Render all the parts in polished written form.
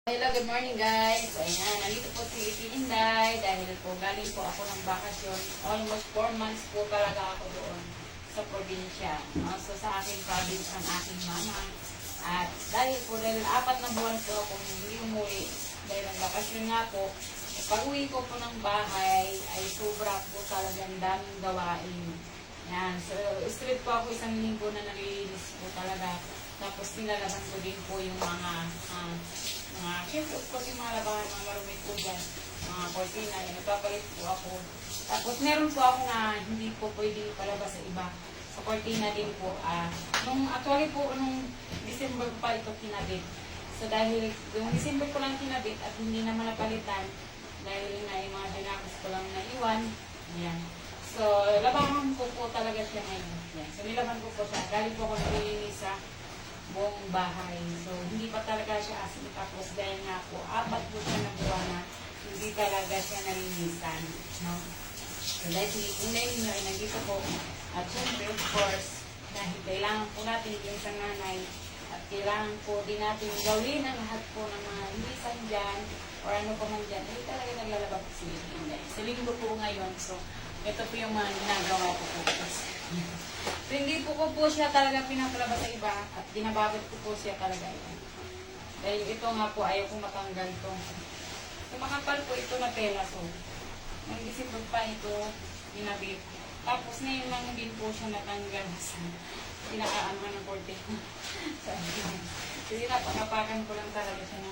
Hello, good morning guys. Ayan, nandito po si Inday dahil po galing po ako ng bakasyon. Almost 4 months po talaga ako doon sa probinsya. So sa aking province ang aking mama. At dahil 4 na buwan po ako hindi umuwi dahil ang bakasyon nga po. Pag-uwi ko po ng bahay ay sobra po talagang daming gawain. Yan. So straight po ako 1 linggo na nalilinis po talaga. Tapos nilalaban ko din po yung syempre, of course, yung mga labahan, mga marumit po dyan, mga cortina, yung nagpapalit po ako. Tapos, meron po ako na hindi po pwede palabas sa iba. Sa cortina din po. Actually po, nung December pa ito kinabit. So, dahil yung December ko lang kinabit at hindi naman napalitan, dahil nga yung mga dinakos ko lang naiwan. Ayan. So, labahan ko po talaga siya ngayon. Ayan. So, nilaban ko po siya. Galing po ako nalilinis sa buong bahay. So, hindi pa talaga siya asin. Tapos, dahil nga po, 4 po siya na buwan na hindi talaga siya nalinisan. No? So, dahil hindi nyo ay nandito po. At syempre, of course, dahil kailangan po natin yung isang nanay at kailangan po din natin gawin ang lahat po ng mga linisan dyan or ano pa man dyan. Hindi talaga naglalaba po si Inday. Sa linggo po ngayon. So, ito po yung mga ginagawa ko po. So, hindi po ko siya talaga pinapalabas sa iba at ginabagot ko po siya talaga ito. Dahil ito nga po, ayaw kong matanggal ito. So, makapal po ito na tela. So, nag-isipag pa ito, ginabit. Tapos, ngayon lang din po siya natanggal sa pinakaanman ng korte. So, napakapakan ko lang talaga siya na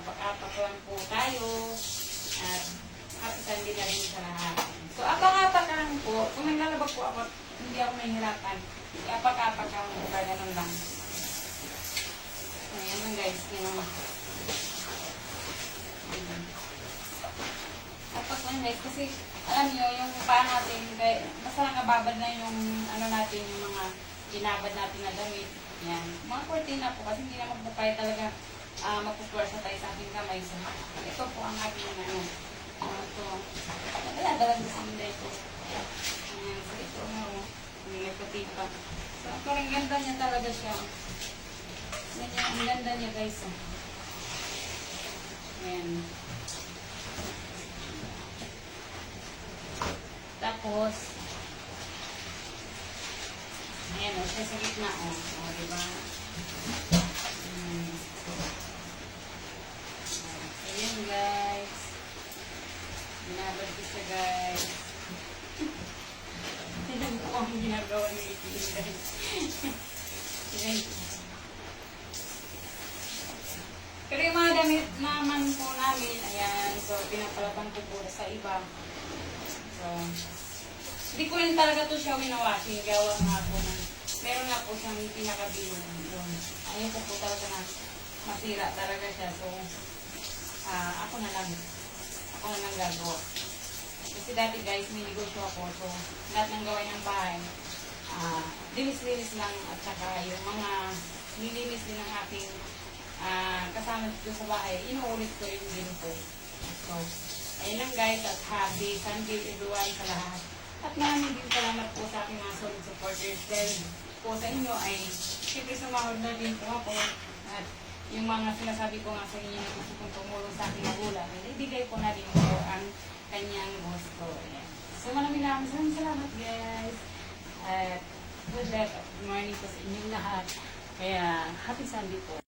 apak-apak lang po tayo. At kapitan din na rin sa lahat. So, apak-apak lang po. Kung naglalabag po ako, hindi ako mahihirapan. Apak-apak lang po. Ganun lang. Ayan lang guys. Apak lang guys. Kasi, alam nyo, yung paa natin, basta nababad na yung ano natin, yung mga ginabad natin na damit. Yan. Mga cortina po. Kasi hindi naman po kaya talaga magpupwersa tayo sa aking kamay. So, ito po ang aking ano. Ito. Dalag na sinday ito. Ayan. So, ito nga o. May patipa. So, parang ganda niya talaga siya. Ganyan. Ang ganda niya guys. Ayan. Tapos, ayan o. Siya sa gitna o. O, diba? Ayan guys. Ginabad ko siya guys. Tignan ko ang ginagawa ni Itin guys. Pero yung mga damit naman po namin, ayan, so pinapalaban ko po sa iba. So, hindi ko rin talaga to siya winawashing. Gawa nga po na, meron nga po siyang pinakabilo. Ayun po talaga na masira talaga siya. So, ako na lang gagawa. Kasi dati guys, may negosyo ako. So, lahat ng gawain ng bahay, linis-linis lang at saka yung mga nilinis din ng aking kasama dito sa bahay, inuulit ko rin din po. So, ayun lang guys at happy Sunday everyone sa lahat. At maraming din salamat po sa aking mga solid supporters. Dahil po sa inyo ay siyempre sumahod na din po ako. At yung mga sinasabi ko nga sa inyo na gusto kong tumulong sa aking magulang, ibigay ko na din po ang kanyang gusto. Ayan. So maraming salamat guys. At good morning po sa inyong lahat. Kaya happy Sunday po.